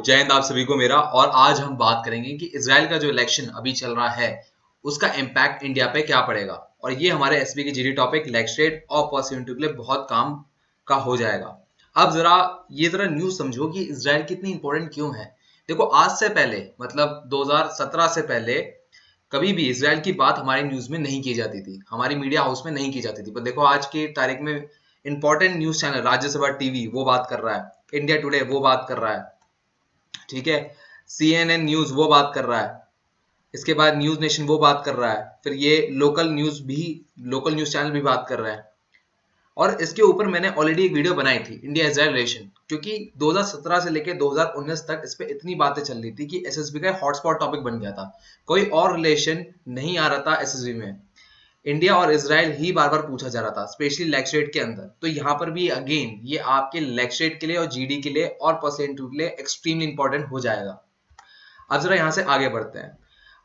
जय हिंद आप सभी को मेरा। और आज हम बात करेंगे कि इजराइल का जो इलेक्शन अभी चल रहा है उसका इम्पैक्ट इंडिया पे क्या पड़ेगा। और ये हमारे एसबी के जीडी टॉपिक लेट्स ट्रेड और पर्सपेक्टिव के लिए बहुत काम का हो जाएगा। अब जरा न्यूज समझो कि इजराइल कितनी इंपॉर्टेंट क्यों है। देखो, आज से पहले मतलब 2017 से पहले कभी भी इसराइल की बात हमारी न्यूज में नहीं की जाती थी, हमारी मीडिया हाउस में नहीं की जाती थी। पर देखो, आज की तारीख में important news channel Rajya Sabha TV वो बात कर रहा है, इंडिया टुडे वो बात कर रहा है, ठीक है, CNN न्यूज वो बात कर रहा है, इसके बाद न्यूज नेशन वो बात कर रहा है, फिर ये लोकल न्यूज चैनल भी बात कर रहा है। और इसके ऊपर मैंने ऑलरेडी एक वीडियो बनाई थी, इंडिया इजराइल रिलेशन, क्योंकि 2017 से लेकर 2019 तक इस पे इतनी बातें चल रही थी कि एसएसबी का हॉटस्पॉट टॉपिक बन गया था। कोई और रिलेशन नहीं आ रहा था एसएसबी में, इंडिया और इजराइल ही बार बार पूछा जा रहा था, स्पेशली लेक्स रेट के अंदर। तो यहाँ पर भी अगेन ये आपके लेक्स रेट के लिए और जीडी के लिए और परसेंट के लिए एक्सट्रीमली इंपॉर्टेंट हो जाएगा। अब जरा यहाँ से आगे बढ़ते हैं।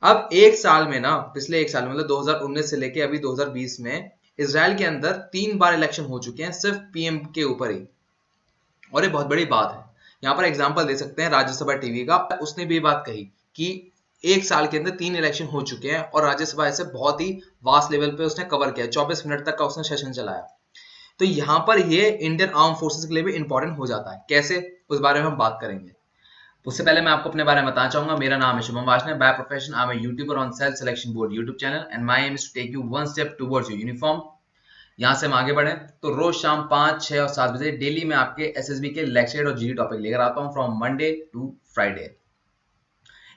अब एक साल में ना, पिछले एक साल में मतलब 2019 से लेके अभी 2020 में इजराइल के अंदर 3 बार इलेक्शन हो चुके हैं सिर्फ पीएम के ऊपर ही। और ये बहुत बड़ी बात है। यहाँ पर एग्जांपल दे सकते हैं राज्यसभा टीवी का, उसने भी बात कही कि एक साल के अंदर 3 इलेक्शन हो चुके हैं और राज्यसभा ऐसे बहुत ही वास्ट लेवल पे उसने कवर किया, 24 मिनट तक का उसने सेशन चलाया। तो यहाँ पर ये इंडियन आर्म फोर्सेस के लिए भी इंपॉर्टेंट हो जाता है। कैसे, उस बारे में हम बात करेंगे। उससे पहले मैं आपको अपने बारे में बताना चाहूंगा। मेरा नाम है Shubham Washne, by profession I am a YouTuber on self selection board YouTube channel and my aim is to take you one step towards your uniform. यहाँ से हम आगे बढ़े तो रोज शाम 5, 6 और 7 बजे डेली मैं आपके एसएसबी के लेक्चर और जीडी टॉपिक लेकर आता हूँ फ्रॉम मंडे टू फ्राइडे।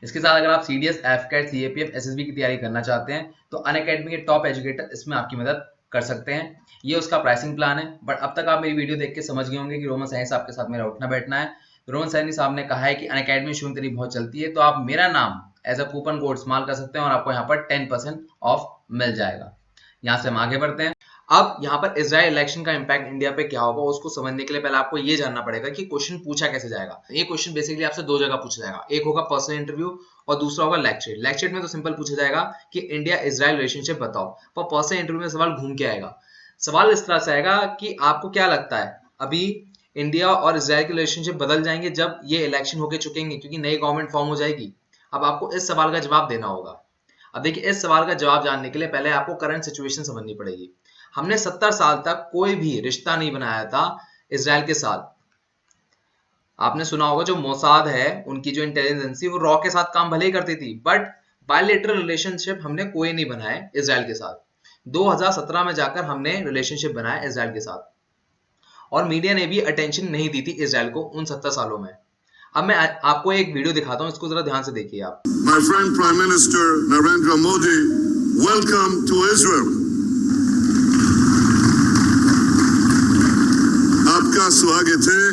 इसके साथ अगर आप सीडीएस, एफकेट, सीएपीएफ, एसएसबी की तैयारी करना चाहते हैं तो अनअकैडमी के टॉप एजुकेटर इसमें आपकी मदद कर सकते हैं। ये उसका प्राइसिंग प्लान है। बट अब तक आप मेरी वीडियो देख के समझ गए होंगे कि रोमन सैनी साहब के साथ मेरा उठना बैठना है। रोमन सैनी साहब ने कहा है कि अनअकैडमी शुरू तेरी बहुत चलती है, तो आप मेरा नाम एज अ कूपन कोड इस्तेमाल कर सकते हैं और आपको यहाँ पर 10% ऑफ मिल जाएगा। यहाँ से हम आगे बढ़ते हैं। अब यहाँ पर इजराइल इलेक्शन का इंपैक्ट इंडिया पे क्या होगा उसको समझने के लिए पहले आपको ये जानना पड़ेगा कि क्वेश्चन पूछा कैसे जाएगा। ये क्वेश्चन बेसिकली आपसे 2 जगह पूछा जाएगा, एक होगा पर्सनल इंटरव्यू और दूसरा होगा लेक्चर। लेक्चर में तो सिंपल पूछा जाएगा कि इंडिया इजराइल रिलेशनशिप बताओ, पर पर्सनल इंटरव्यू में सवाल घूम के आएगा। सवाल इस तरह से आएगा कि आपको क्या लगता है अभी इंडिया और इजराइल के रिलेशनशिप बदल जाएंगे जब ये इलेक्शन होके चुकेंगे, क्योंकि नई गवर्नमेंट फॉर्म हो जाएगी। अब आपको इस सवाल का जवाब देना होगा। अब देखिए, इस सवाल का जवाब जानने के लिए पहले आपको करंट सिचुएशन समझनी पड़ेगी। हमने 70 साल तक कोई भी रिश्ता नहीं बनाया था इजराइल के साथ। आपने सुना होगा जो मोसाद है, उनकी जो इंटेलिजेंस एजेंसी, वो रॉ के साथ काम भले ही करती थी, बट बायलेटरल रिलेशनशिप हमने कोई नहीं बनाया इजराइल के साथ। 2017 में जाकर हमने रिलेशनशिप बनाया इजराइल के साथ, और मीडिया ने भी अटेंशन नहीं दी थी इजराइल को उन 70 सालों में। अब मैं आपको एक वीडियो दिखाता हूं, इसको जरा ध्यान से देखिए आप। My friend Prime Minister Narendra Modi, welcome to Israel. आपका स्वागत है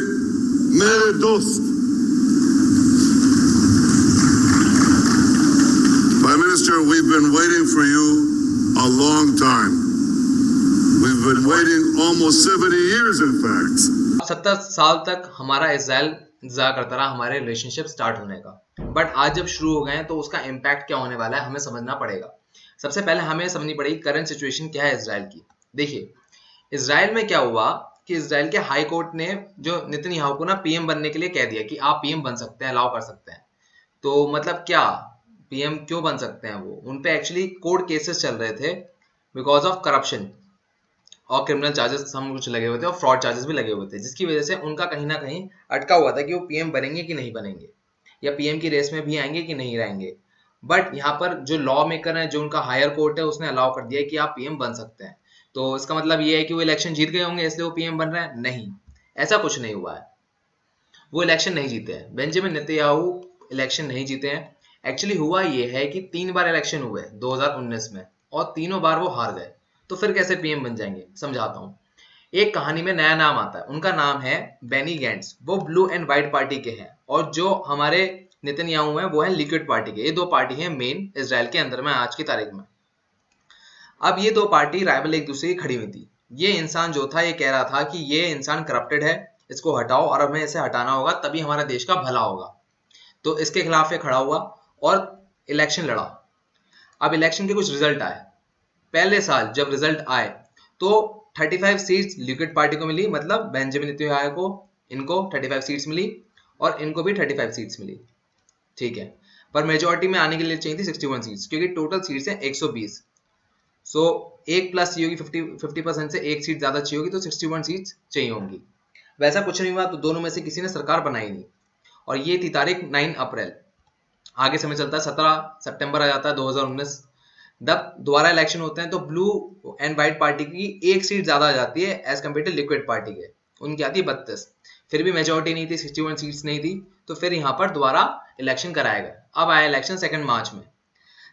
मेरे दोस्त। Prime Minister, we've been waiting for you a long time. We've been waiting almost 70 years, in fact. 70 साल तक हमारा इजराइल इंतजार करता रहा हमारे रिलेशनशिप स्टार्ट होने का, बट आज जब शुरू हो गए हैं तो उसका इम्पैक्ट क्या होने वाला है हमें समझना पड़ेगा। सबसे पहले हमें समझनी पड़ेगी करंट सिचुएशन क्या है इजराइल की। देखिए, इजराइल में क्या हुआ कि इजराइल के हाई कोर्ट ने जो नेतन्याहू को ना पीएम बनने के लिए कह दिया कि आप पीएम बन सकते हैं, अलाउ कर सकते हैं। तो मतलब क्या, पीएम क्यों बन सकते हैं? वो उन पे एक्चुअली कोर्ट केसेस चल रहे थे बिकॉज ऑफ करप्शन और क्रिमिनल चार्जेस हम कुछ लगे हुए थे और फ्रॉड चार्जेस भी लगे हुए थे, जिसकी वजह से उनका कहीं ना कहीं अटका हुआ था कि वो पीएम बनेंगे कि नहीं बनेंगे, या पीएम की रेस में भी आएंगे कि नहीं रहेंगे। बट यहाँ पर जो लॉ मेकर है, जो उनका हायर कोर्ट है, उसने अलाउ कर दिया कि आप पीएम बन सकते हैं। तो इसका मतलब ये है कि वो इलेक्शन जीत गए होंगे इसलिए वो पीएम बन रहे हैं? नहीं, ऐसा कुछ नहीं हुआ है। वो इलेक्शन नहीं जीते हैं, बेंजामिन नेतन्याहू इलेक्शन नहीं जीते हैं। एक्चुअली हुआ ये है कि 3 बार इलेक्शन हुए 2019 में और तीनों बार वो हार गए। तो फिर कैसे पीएम बन जाएंगे, समझाता हूँ। एक कहानी में नया नाम आता है, उनका नाम है बेनी गैंट्स। वो ब्लू एंड व्हाइट पार्टी के हैं, और जो हमारे नेतन्याहू हैं वो है लिक्विड पार्टी के। ये 2 पार्टी हैं मेन इजराइल के अंदर में आज की तारीख में। अब ये 2 पार्टी राइवल एक दूसरे की खड़ी हुई थी। ये इंसान जो था ये कह रहा था कि ये इंसान करप्टेड है, इसको हटाओ, और हमें इसे हटाना होगा तभी हमारा देश का भला होगा। तो इसके खिलाफ ये खड़ा हुआ और इलेक्शन लड़ा। अब इलेक्शन के कुछ रिजल्ट आए। पहले साल जब रिजल्ट आए तो 35 सीट्स लिक्विड पार्टी को मिली, मतलब बेंजामिन नेतन्याहू को, इनको 35 सीट्स मिली, और इनको भी 35 सीट्स मिली, ठीक है। पर मेजोरिटी में आने के लिए चाहिए थी 61 सीट्स, क्योंकि टोटल सीट्स हैं 120। सो एक प्लस चाहिए होगी, 50% से एक सीट ज्यादा चाहिए होगी, तो 61 सीट्स चाहिए होंगी। वैसा कुछ नहीं हुआ, तो दोनों में से किसी ने सरकार बनाई नहीं, और ये थी तारीख 9 अप्रैल। आगे समय चलता है, 17 सितंबर आ जाता है 2019। जब दोबारा इलेक्शन होते हैं तो ब्लू एंड व्हाइट पार्टी की एक सीट ज्यादा आ जाती है as compare to liquid party के, उनकी आती है 32। फिर भी मेजोरिटी नहीं थी, 61 सीट्स नहीं थी, तो फिर यहाँ पर दोबारा इलेक्शन कराया गया। अब आया इलेक्शन 2 मार्च में।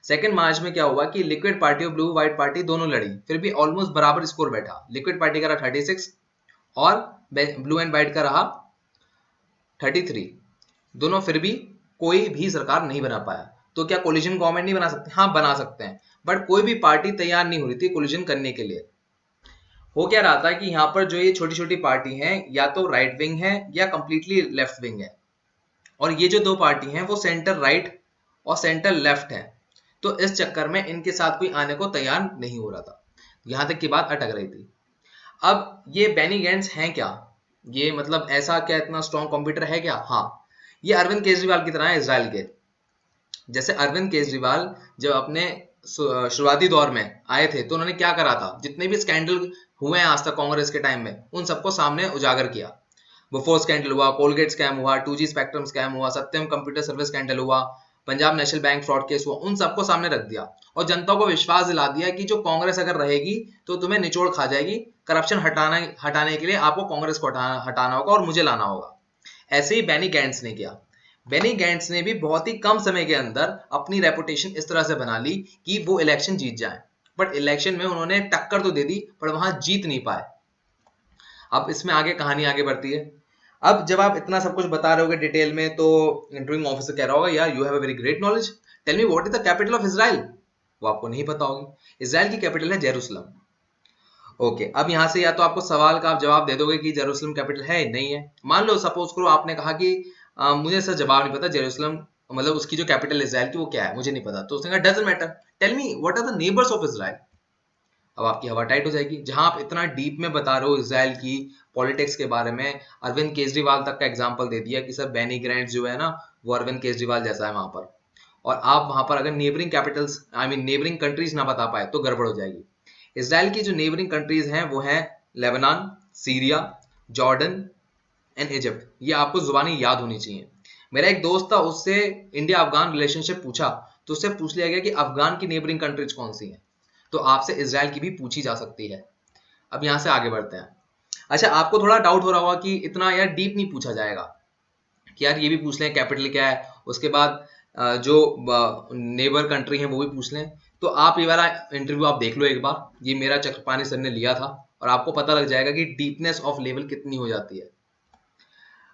2 मार्च में क्या हुआ कि लिक्विड पार्टी और ब्लू व्हाइट पार्टी दोनों लड़ी, फिर भी ऑलमोस्ट बराबर स्कोर बैठा। लिक्विड पार्टी का रहा 36 और ब्लू एंड व्हाइट का रहा 33। दोनों फिर भी कोई भी सरकार नहीं बना पाया। तो क्या कोलिजन गवर्नमेंट नहीं बना सकते? हाँ, बना सकते हैं, बट कोई भी पार्टी तैयार नहीं हो रही थी कोलिजन करने के लिए। हो क्या रहा था कि यहाँ पर जो ये छोटी छोटी पार्टी हैं, या तो राइट विंग है या कंप्लीटली लेफ्ट विंग है, और ये जो दो पार्टी हैं वो सेंटर राइट और सेंटर लेफ्ट है। तो इस चक्कर में इनके साथ कोई आने को तैयार नहीं हो रहा था, यहां तक की बात अटक रही थी। अब ये बेनी गैंट्स हैं क्या? ये मतलब ऐसा क्या इतना स्ट्रॉन्ग कंप्यूटर है क्या? हाँ, ये अरविंद केजरीवाल की तरह है इजराइल के। जैसे अरविंद केजरीवाल जब अपने शुरुआती दौर में आए थे, तो उन्होंने क्या करा था, जितने भी स्कैंडल हुए हैं आज तक कांग्रेस के टाइम में, उन सबको सामने उजागर किया। बोफोर्स स्कैंडल हुआ, कोलगेट स्कैम हुआ, 2G स्पेक्ट्रम स्कैम हुआ, सत्यम कंप्यूटर सर्विस स्कैंडल हुआ, Punjab national bank fraud case हुआ, उन सबको सामने रख दिया और जनता को विश्वास दिला दिया कि जो कांग्रेस अगर रहेगी तो तुम्हें निचोड़ खा जाएगी। करप्शन हटाने के लिए आपको कांग्रेस को हटाना होगा और मुझे लाना होगा। ऐसे ही बेनी गैंट्स ने किया। बेनी गैंट्स ने भी बहुत ही कम समय के अंदर अपनी रेपुटेशन इस तरह से बना ली कि वो इलेक्शन जीत जाए। बट इलेक्शन में उन्होंने टक्कर तो दे दी, पर वहां जीत नहीं पाए। अब इसमें आगे कहानी आगे बढ़ती है। अब जब आप इतना सब कुछ बता रहे होगे डिटेल में, तो इंटरव्यूइंग ऑफिसर कह रहा होगा, यार you have a very great knowledge, tell me what is the capital of Israel. वो आपको नहीं पता होगी। इजराइल की कैपिटल है जेरूसलम। ओके, अब यहां से या तो आपको सवाल का आप जवाब दे दोगे कि जेरूसलम कैपिटल है, नहीं है। मान लो सपोज करो आपने कहा कि मुझे सर जवाब नहीं पता, जेरूसलम मतलब उसकी जो कैपिटल इजराइल की वो क्या है, मुझे नहीं पता। तो उसने कहा doesn't matter, tell me what are the neighbours of Israel. अब आपकी हवा टाइट हो जाएगी। जहां आप इतना डीप में बता रहे हो इसराइल की पॉलिटिक्स के बारे में, अरविंद केजरीवाल तक का एग्जांपल दे दिया कि सर बेनी ग्रैंड जो है ना, वो अरविंद केजरीवाल जैसा है वहां पर। और आप वहां पर अगर neighbouring Capitals I mean neighbouring countries ना बता पाए तो गड़बड़ हो जाएगी। इसराइल की जो नेबरिंग कंट्रीज हैं वो है Lebanon, Syria, Jordan and Egypt. ये आपको जुबानी याद होनी चाहिए। मेरा एक दोस्त था, उससे इंडिया अफगान रिलेशनशिप पूछा, तो उससे पूछ लिया गया कि अफगान की नेबरिंग कंट्रीज कौन सी हैं। तो आपसे इजराइल की भी पूछी जा सकती है। अब यहां से आगे बढ़ते हैं। अच्छा, आपको थोड़ा डाउट हो रहा होगा कि इतना यार डीप नहीं पूछा जाएगा कि यार ये भी पूछ लें कैपिटल क्या है, उसके बाद जो नेबर कंट्री है वो भी पूछ लें। तो आप ये वाला इंटरव्यू आप देख लो एक बार, ये मेरा चक्रपाणी सर ने लिया था, और आपको पता लग जाएगा कि डीपनेस ऑफ लेवल कितनी हो जाती है।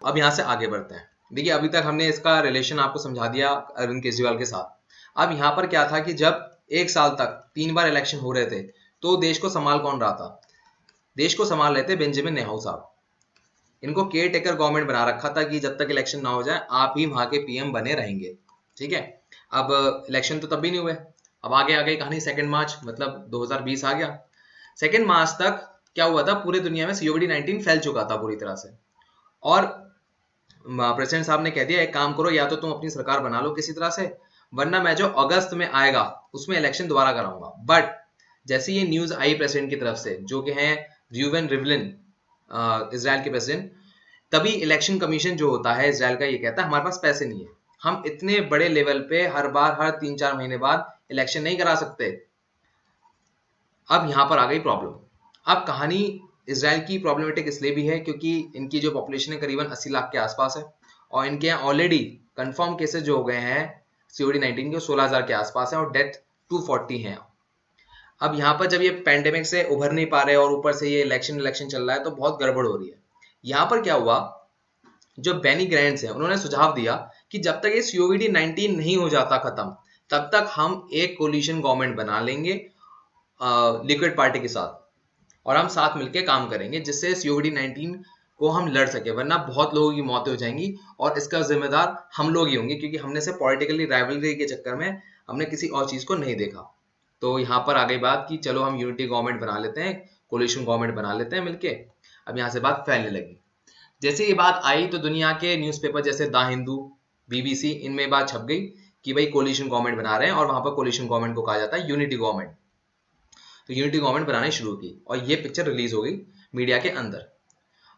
अब यहां से आगे बढ़ते हैं। देखिए, अभी तक हमने इसका रिलेशन आपको समझा दिया अरविंद केजरीवाल के साथ। अब यहाँ पर क्या था कि जब एक साल तक 3 बार इलेक्शन हो रहे थे, तो देश को संभाल कौन रहा था? देश को संभाल रहे थे बेंजामिन नेतान्याहू साहब। इनको केयर टेकर गवर्नमेंट बना रखा था कि जब तक इलेक्शन ना हो जाए आप ही वहां के पीएम बने रहेंगे, ठीक है। अब इलेक्शन तो तब भी नहीं हुए। अब आगे आ गई कहानी 2 मार्च, मतलब 2020 आ गया। 2 मार्च तक क्या हुआ था, पूरे दुनिया में COVID-19 फैल चुका था पूरी तरह से, और प्रेसिडेंट साहब ने कह दिया एक काम करो, या तो तुम अपनी सरकार बना लो किसी तरह से, वरना मैं जो अगस्त में आएगा उसमें इलेक्शन दोबारा कराऊंगा। बट जैसे ये न्यूज आई प्रेसिडेंट की तरफ से, जो कि हैं र्यूवेन रिवलिन, इजराइल के प्रेसिडेंट, तभी इलेक्शन कमीशन जो होता है इजराइल का, ये कहता है हमारे पास पैसे नहीं है, हम इतने बड़े लेवल पे हर बार हर 3-4 महीने बाद इलेक्शन नहीं करा सकते। अब यहां पर आ गई प्रॉब्लम। अब कहानी इजराइल की प्रॉब्लमेटिक इसलिए भी है क्योंकि इनकी जो पॉपुलेशन है करीबन 80 लाख के आसपास है, और इनके यहाँ ऑलरेडी कंफर्म केसेस जो हो गए हैं COVID-19 के 16,000 के आसपास है, और डेथ 240 हैं। अब यहाँ पर जब ये पैंडेमिक से उभर नहीं पा रहे और ऊपर से ये इलेक्शन चल रहा है, तो बहुत गड़बड़ हो रही है। यहाँ पर क्या हुआ, जो बेनी ग्रैंड्स हैं उन्होंने सुझाव दिया कि जब तक ये COVID-19 नहीं हो जाता खत्म, तब तक हम एक कोलिशन गवर्नमेंट बना लेंगे लिक्विड पार्टी के साथ, और हम साथ मिलकर काम करेंगे जिससे COVID-19 को हम लड़ सके, वरना बहुत लोगों की मौतें हो जाएंगी और इसका जिम्मेदार हम लोग ही होंगे, क्योंकि हमने से पॉलिटिकली राइवलरी के चक्कर में हमने किसी और चीज को नहीं देखा। तो यहाँ पर आ गई बात कि चलो हम यूनिटी गवर्नमेंट बना लेते हैं, कोलिशन गवर्नमेंट बना लेते हैं मिलके। अब यहाँ से बात फैलने लगी। जैसे ये बात आई तो दुनिया के न्यूज़पेपर जैसे द हिंदू, बीबीसी, इनमें बात छप गई कि भाई कोलिशन गवर्नमेंट बना रहे हैं, और वहां पर कोलिशन गवर्नमेंट को कहा जाता है यूनिटी गवर्नमेंट। तो यूनिटी गवर्नमेंट बनानी शुरू की और ये पिक्चर रिलीज हो गई मीडिया के अंदर।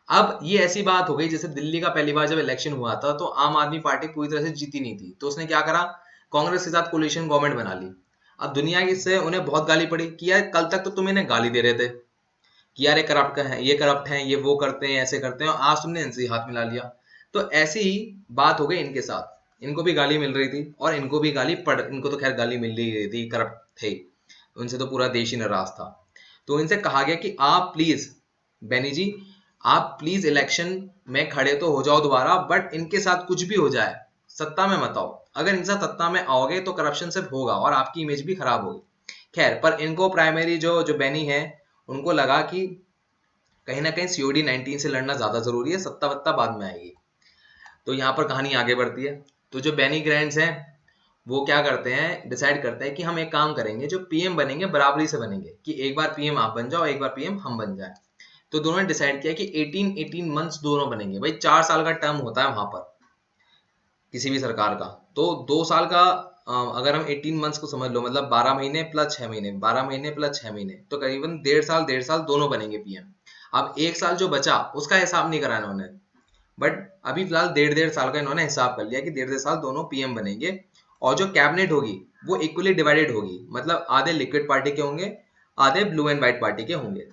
अब ये ऐसी बात हो गई जैसे दिल्ली का पहली बार जब इलेक्शन हुआ था तो आम आदमी पार्टी पूरी तरह से जीती नहीं थी, तो उसने क्या करा, कांग्रेस के साथ कोलिशन गवर्नमेंट बना ली। अब दुनिया की से उन्हें बहुत गाली पड़ी कि यार कल तक तो तुम इन्हें गाली दे रहे थे कि यार ये करप्ट है, ये करप्ट हैं, ये वो करते हैं, ऐसे करते हैं, और आज तुमने इनसे ही हाथ मिला लिया। तो ऐसी ही बात हो गई इनके साथ, इनको भी गाली मिल रही थी और इनको भी इनको तो खैर गाली मिल ही रही थी, करप्ट थे, उनसे तो पूरा देश ही नाराज था। तो इनसे कहा गया कि आप प्लीज बेनी जी, आप प्लीज इलेक्शन में खड़े तो हो जाओ दोबारा, बट इनके साथ कुछ भी हो जाए सत्ता में मत आओ। अगर इनके साथ सत्ता में आओगे तो करप्शन सिर्फ होगा और आपकी इमेज भी खराब होगी। खैर, पर इनको प्राइमरी जो जो बेनी है उनको लगा कि कहीं ना कहीं सीओडी 19 से लड़ना ज्यादा जरूरी है, सत्ता वत्ता बाद में आएगी। तो यहाँ पर कहानी आगे बढ़ती है। तो जो बेनी ग्रैंड्स हैं वो क्या करते हैं, डिसाइड करते हैं कि हम एक काम करेंगे, जो पीएम बनेंगे बराबरी से बनेंगे, कि एक बार पीएम आप बन जाओ, एक बार पीएम हम बन जाए। तो दोनों ने डिसाइड किया कि 18 मंथ्स दोनों बनेंगे। भाई 4 साल का टर्म होता है वहां पर किसी भी सरकार का, तो 2 साल का अगर हम 18 मंथ्स को समझ लो, मतलब 12 महीने प्लस 6 महीने, 12 महीने प्लस 6 महीने, तो करीबन 1.5 साल दोनों बनेंगे पीएम। अब 1 साल जो बचा उसका हिसाब नहीं करा इन्होंने, बट अभी फिलहाल 1.5 साल का इन्होंने हिसाब कर लिया कि 1.5 साल दोनों पीएम बनेंगे। और जो कैबिनेट होगी वो इक्वली डिवाइडेड होगी, मतलब आधे लिक्विड पार्टी के होंगे, आधे ब्लू एंड व्हाइट पार्टी के होंगे।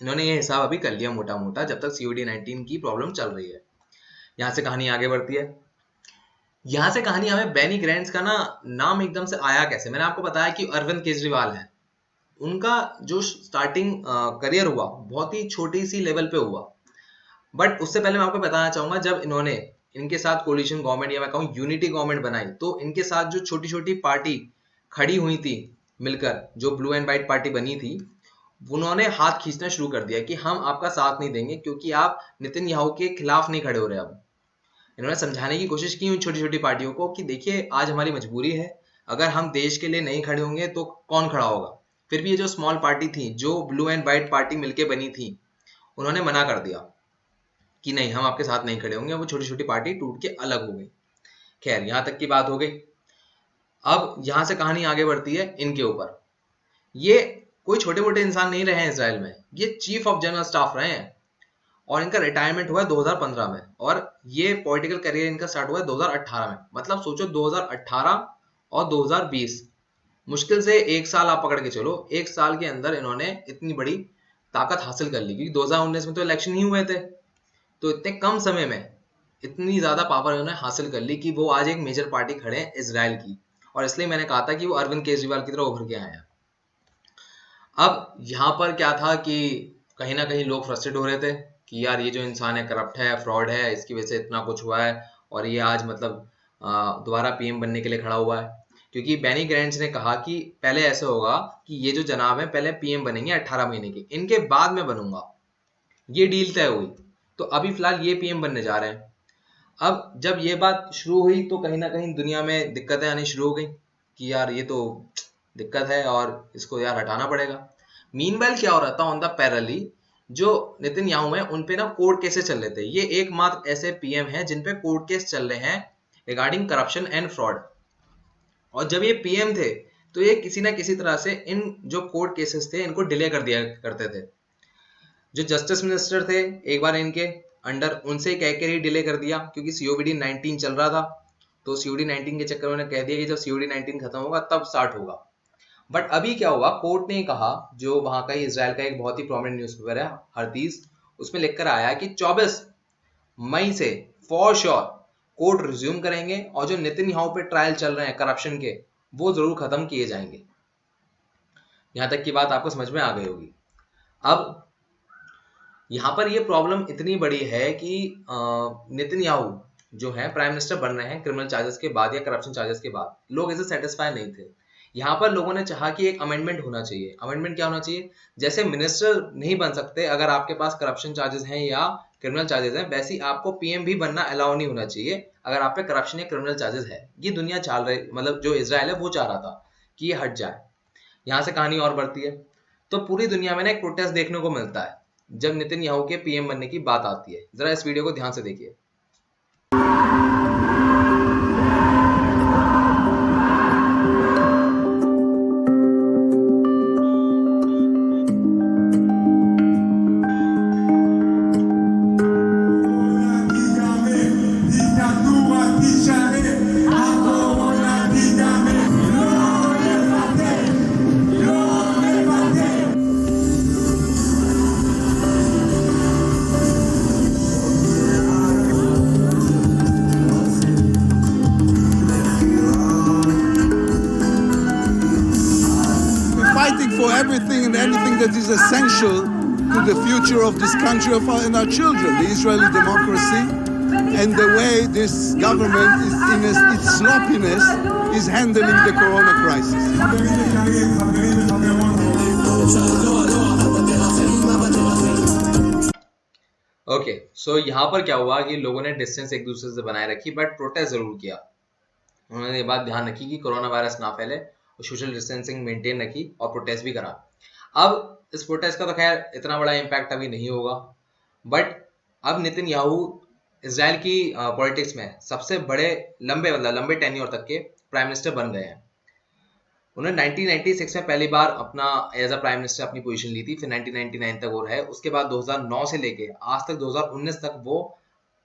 इन्होंने ये हिसाब अभी कर लिया मोटा मोटा, जब तक सीओडी 19 की प्रॉब्लम चल रही है। यहाँ से कहानी आगे बढ़ती है। यहाँ से कहानी हमें बेनी ग्रैंड्स का ना नाम एकदम से आया कैसे। मैंने आपको बताया कि अरविंद केजरीवाल है, उनका जो स्टार्टिंग करियर हुआ बहुत ही छोटी सी लेवल पे हुआ। बट उससे पहले मैं आपको बताना चाहूंगा, जब इन्होंने इनके साथ कोलिशन गवर्नमेंट या मैं कहूँ यूनिटी गवर्नमेंट बनाई, तो इनके साथ जो छोटी छोटी पार्टी खड़ी हुई थी मिलकर, जो ब्लू एंड व्हाइट पार्टी बनी थी, उन्होंने हाथ खींचना शुरू कर दिया कि हम आपका साथ नहीं देंगे, क्योंकि आप नितिन याहू के खिलाफ नहीं खड़े हो रहे। अब इन्होंने समझाने की कोशिश की उन छोटी छोटी पार्टियों को कि देखिए आज हमारी मजबूरी है, अगर हम देश के लिए नहीं खड़े होंगे तो कौन खड़ा होगा। फिर भी ये जो स्मॉल पार्टी थी, जो ब्लू एंड व्हाइट पार्टी मिलके बनी थी, उन्होंने मना कर दिया कि नहीं, हम आपके साथ नहीं खड़े होंगे। वो छोटी छोटी पार्टी टूट के अलग हो गई। खैर, यहाँ तक की बात हो गई। अब यहाँ से कहानी आगे बढ़ती है इनके ऊपर। ये कोई छोटे मोटे इंसान नहीं रहे हैं इसराइल में, ये चीफ ऑफ जनरल स्टाफ रहे हैं, और इनका रिटायरमेंट हुआ है 2015 में, और ये पॉलिटिकल करियर इनका स्टार्ट हुआ है 2018 में। मतलब सोचो 2018 और 2020, मुश्किल से 1 साल आप पकड़ के चलो, 1 साल के अंदर इन्होंने इतनी बड़ी ताकत हासिल कर ली। क्योंकि 2019 में तो इलेक्शन ही हुए थे, तो इतने कम समय में इतनी ज्यादा पावर इन्होंने हासिल कर ली कि वो आज एक मेजर पार्टी खड़े हैं इसराइल की। और इसलिए मैंने कहा था कि वो अरविंद केजरीवाल की तरह उभर के आए हैं। अब यहाँ पर क्या था कि कहीं ना कहीं लोग फ्रस्ट्रेट हो रहे थे कि यार ये जो इंसान है करप्ट है, फ्रॉड है, इसकी वजह से इतना कुछ हुआ है, और ये आज मतलब दोबारा पीएम बनने के लिए खड़ा हुआ है। क्योंकि बेनी ग्रैंड्स ने कहा कि पहले ऐसे होगा कि ये जो जनाब है पहले पीएम बनेंगे 18 महीने के, इनके बाद में बनूंगा, ये डील तय हुई। तो अभी फिलहाल ये पीएम बनने जा रहे हैं। अब जब ये बात शुरू हुई तो कहीं ना कहीं दुनिया में दिक्कतें आनी शुरू हो गई कि यार ये तो दिक्कत है और इसको यार हटाना पड़ेगा। मीनवाइल क्या हो रहा था ऑन द पैरेलली, जो नितिन याहू है उन पे ना कोर्ट केसेस चल रहे थे। ये एकमात्र ऐसे पीएम हैं जिन पे कोर्ट केस चल रहे हैं रिगार्डिंग करप्शन एंड फ्रॉड। और जब ये पीएम थे तो ये किसी ना किसी तरह से इन जो कोर्ट केसेस थे इनको डिले कर दिया करते थे। जो जस्टिस मिनिस्टर थे एक बार इनके अंडर, उनसे कह कर ही डिले कर दिया, क्योंकि सीओडी 19 चल रहा था। तो सीओडी 19 के चक्कर में उन्होंने कह दिया कि जब सीओडी 19 खत्म होगा तब स्टार्ट होगा। बट अभी क्या हुआ, कोर्ट ने कहा, जो वहां का ही इसराइल का एक बहुत ही प्रोमिनेंट न्यूज़पेपर है हरतीज, उसमें लिखकर आया कि 24 मई से फॉर श्योर कोर्ट रिज्यूम करेंगे, और जो नितिन याहू पे ट्रायल चल रहे हैं करप्शन के, वो जरूर खत्म किए जाएंगे। यहां तक की बात आपको समझ में आ गई होगी। अब यहाँ पर ये प्रॉब्लम इतनी बड़ी है कि नितिन याहू जो है प्राइम मिनिस्टर बन रहे हैं क्रिमिनल चार्जेस के बाद या करप्शन चार्जेस के बाद, लोग इससे सेटिस्फाई नहीं थे। यहाँ पर लोगों ने चाहा कि एक अमेंडमेंट होना चाहिए। अमेंडमेंट क्या होना चाहिए, जैसे मिनिस्टर नहीं बन सकते अगर आपके पास करप्शन चार्जेस हैं या क्रिमिनल चार्जेस हैं, वैसे आपको पीएम भी बनना अलाउ नहीं होना चाहिए अगर आप पे करप्शन या क्रिमिनल चार्जेस है। ये दुनिया चाह रही, मतलब जो इसराइल है वो चाह रहा था कि ये हट जाए। यहाँ से कहानी और बढ़ती है। तो पूरी दुनिया में ना एक प्रोटेस्ट देखने को मिलता है जब नेतन्याहू के पीएम बनने की बात आती है। जरा इस वीडियो को ध्यान से देखिए। Fighting for everything and anything that is essential to the future of this country and our children, the Israeli democracy, and the way this government is in its sloppiness is handling the corona crisis. Okay, so यहाँ पर क्या हुआ कि लोगों ने distance एक दूसरे से बनाए रखी, बट प्रोटेस्ट जरूर किया। उन्होंने ये बात ध्यान रखी कि कोरोना वायरस ना फैले और सोशल डिस्टेंसिंग मेंटेन रखी और प्रोटेस्ट भी करा। अब इस प्रोटेस्ट का तो खैर इतना बड़ा इम्पैक्ट अभी नहीं होगा, बट अब नेतन्याहू इजराइल की पॉलिटिक्स में सबसे बड़े लंबे टेन्योर तक के प्राइम मिनिस्टर बन गए हैं। उन्होंने 1996 में पहली बार अपना एज अ प्राइम मिनिस्टर अपनी पोजीशन ली थी, फिर 1999 तक वो रहे, उसके बाद 2009 से लेके आज तक 2019 तक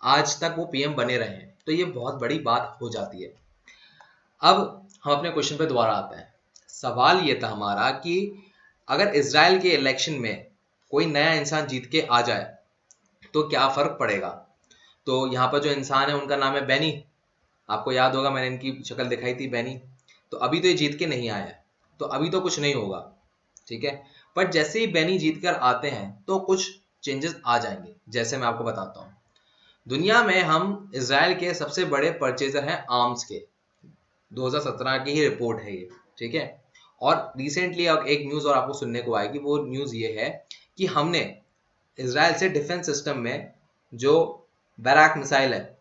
आज तक वो पीएम बने रहे हैं। तो ये बहुत बड़ी बात हो जाती है। अब हम अपने क्वेश्चन पे दोबारा आते हैं। सवाल ये था हमारा कि अगर इजराइल के इलेक्शन में कोई नया इंसान जीत के आ जाए तो क्या फर्क पड़ेगा। तो यहाँ पर जो इंसान है उनका नाम है बेनी। आपको याद होगा मैंने इनकी शक्ल दिखाई थी, बेनी। तो अभी तो ये जीत के नहीं आया है, तो अभी तो कुछ नहीं होगा, ठीक है। पर जैसे ही बेनी जीत कर आते हैं तो कुछ चेंजेस आ जाएंगे। जैसे मैं आपको बताता हूँ, दुनिया में हम इजराइल के सबसे बड़े परचेजर हैं आर्म्स के। 2017 की ही रिपोर्ट है ये, ठीक है। और रिसेंटली अब एक न्यूज और आपको सुनने को आएगी, वो न्यूज ये है कि हमने इजराइल से डिफेंस सिस्टम में जो बैराक मिसाइल है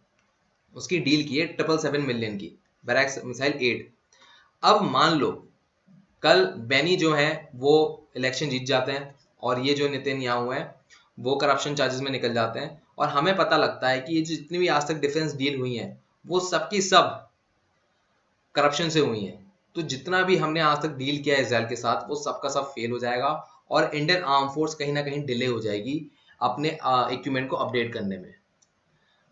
उसकी डील की है 777 मिलियन की, बैराक मिसाइल 8। अब मान लो कल बेनी जो है वो इलेक्शन जीत जाते हैं और ये जो नेतन्याहू है वो करप्शन चार्जेस में निकल जाते हैं, और हमें पता लगता है कि ये जितनी भी आज तक डिफेंस डील हुई हैं वो सबकी सब करप्शन से हुई हैं। तो जितना भी हमने आज तक डील किया है इजराइल के साथ वो सबका सब फेल हो जाएगा और इंडियन आर्म फोर्स कहीं ना कहीं डिले हो जाएगी अपने इक्विपमेंट को अपडेट करने में।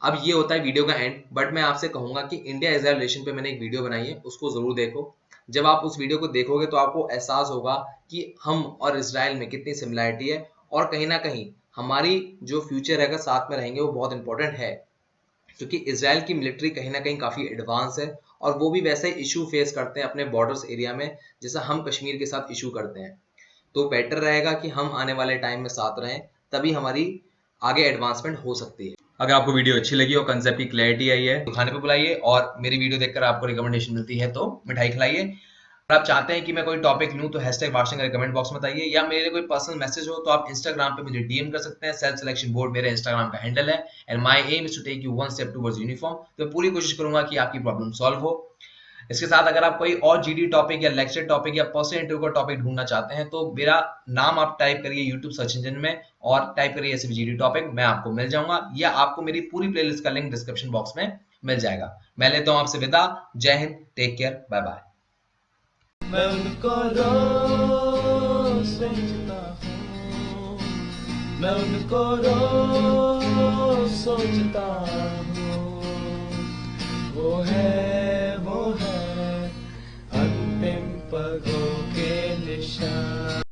अब ये होता है वीडियो का एंड, बट मैं आपसे कहूंगा कि इंडिया इजराइल रिलेशन पे मैंने एक वीडियो बनाई है, उसको जरूर देखो। जब आप उस वीडियो को देखोगे तो आपको एहसास होगा कि हम और इजराइल में कितनी सिमिलरिटी है, और कहीं ना कहीं हमारी जो फ्यूचर है अगर साथ में रहेंगे वो बहुत इंपॉर्टेंट है, क्योंकि इजराइल की मिलिट्री कहीं ना कहीं काफी एडवांस है और वो भी वैसे इशू फेस करते हैं अपने बॉर्डर्स एरिया में जैसा हम कश्मीर के साथ इशू करते हैं। तो बेटर रहेगा कि हम आने वाले टाइम में साथ रहें, तभी हमारी आगे एडवांसमेंट हो सकती है। अगर आपको वीडियो अच्छी लगी और कंसेप्ट की क्लैरिटी आई है तो खाने पे बुलाइए, और मेरी वीडियो देखकर आपको रिकमेंडेशन मिलती है तो मिठाई खिलाइए। अगर आप चाहते हैं कि मैं कोई टॉपिक लूं तो #वाशिंग कमेंट बॉक्स में बताइए, या मेरे लिए कोई पर्सनल मैसेज हो तो आप इंस्टाग्राम पे मुझे डीएम कर सकते हैं। सेल्फ सिलेक्शन बोर्ड मेरे इंस्टाग्राम का हैंडल है, and my aim is to take you one step towards uniform. तो मैं पूरी कोशिश करूंगा कि आपकी प्रॉब्लम सॉल्व हो। इसके साथ अगर आप कोई और जीडी टॉपिक या लेक्चर टॉपिक या पर्सनल इंटरव्यू का टॉपिक ढूंढना चाहते हैं तो मेरा नाम आप टाइप करिए यूट्यूब सर्च इंजन में और टाइप करिए जीडी टॉपिक, मैं आपको मिल जाऊंगा, या आपको मेरी पूरी प्लेलिस्ट का लिंक डिस्क्रिप्शन बॉक्स में मिल जाएगा। मैं लेता हूं आपसे विदा। जय हिंद, टेक केयर, बाय बाय। मैं उनको रोज सोचता हूँ, मैं उनको रोज सोचता हूँ, वो है अंतिम पगों के निशान।